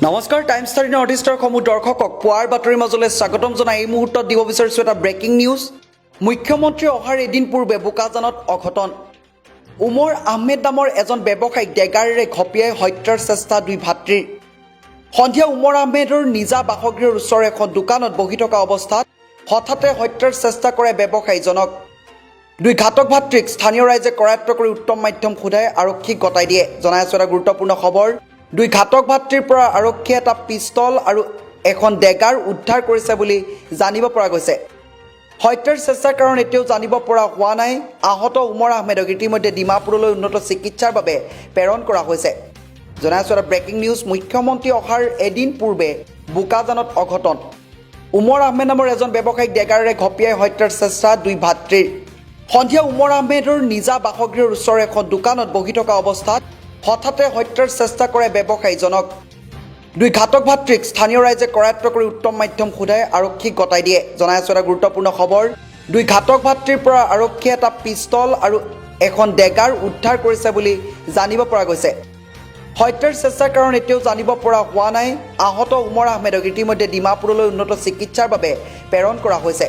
নমস্কাৰ times 13 north ইষ্টৰ সমূহ দৰ্শকক পুৱাৰ বাতৰিৰ মাজলৈ স্বাগতম জনাই এই মুহূৰ্তত দিব বিচাৰিছোঁ এটা ব্ৰেকিং নিউজ। মুখ্যমন্ত্ৰী অহাৰ এদিন পূৰ্বে বোকাজানত অঘটন। উমৰ আহমেদ নামৰ এজন ব্যৱসায়ীক ডেগাৰেৰে ঘপিয়াই হত্যাৰ চেষ্টা দুই ভাতৃৰ। সন্ধিয়া উমৰ আহমেদৰ নিজা বাসগৃহৰ ওচৰৰ এখন দোকানত বহি থকা অৱস্থাত হঠাতে হত্যাৰ চেষ্টা কৰে ব্যৱসায়ীজনক। দুই ঘাতক ভাতৃক স্থানীয় ৰাইজে কৰায়ত্ব কৰি উত্তম মাধ্যম সোধাই আৰক্ষীক গতাই দিয়ে। জনাই আছোঁ এটা গুৰুত্বপূৰ্ণ খবৰ। দুই ঘাতক ভাতৃৰ পৰা আৰক্ষীয়ে এটা পিষ্টল আৰু এখন ডেগাৰ উদ্ধাৰ কৰিছে বুলি জানিব পৰা গৈছে। হত্যাৰ চেষ্টাৰ কাৰণ এতিয়াও জানিব পৰা হোৱা নাই। আহত উমৰ আহমেদক ইতিমধ্যে ডিমাপুৰলৈ উন্নত চিকিৎসাৰ বাবে প্ৰেৰণ কৰা হৈছে। জনাই আছোঁ এটা ব্ৰেকিং নিউজ। মুখ্যমন্ত্ৰী অহাৰ এদিন পূৰ্বে বোকাজানত অঘটন। উমৰ আহমেদ নামৰ এজন ব্যৱসায়ীক ডেগাৰেৰে ঘপিয়াই হত্যাৰ চেষ্টা দুই ভাতৃৰ। সন্ধিয়া উমৰ আহমেদৰ নিজা বাসগৃহৰ ওচৰৰ এখন দোকানত বহি থকা অৱস্থাত হঠাতে হত্যাৰ চেষ্টা কৰে ব্যৱসায়ীজনক। দুই ঘাতক ভাতৃক স্থানীয় ৰাইজে কৰায়ত্ব কৰি উত্তম মাধ্যম সোধাই আৰক্ষীক গতাই দিয়ে। জনাই আছোঁ এটা গুৰুত্বপূৰ্ণ খবৰ। দুই ঘাতক ভাতৃৰ পৰা আৰক্ষীয়ে এটা পিষ্টল আৰু এখন ডেগাৰ উদ্ধাৰ কৰিছে বুলি জানিব পৰা গৈছে। হত্যাৰ চেষ্টাৰ কাৰণ এতিয়াও জানিব পৰা হোৱা নাই। আহত উমৰ আহমেদক ইতিমধ্যে ডিমাপুৰলৈ উন্নত চিকিৎসাৰ বাবে প্ৰেৰণ কৰা হৈছে।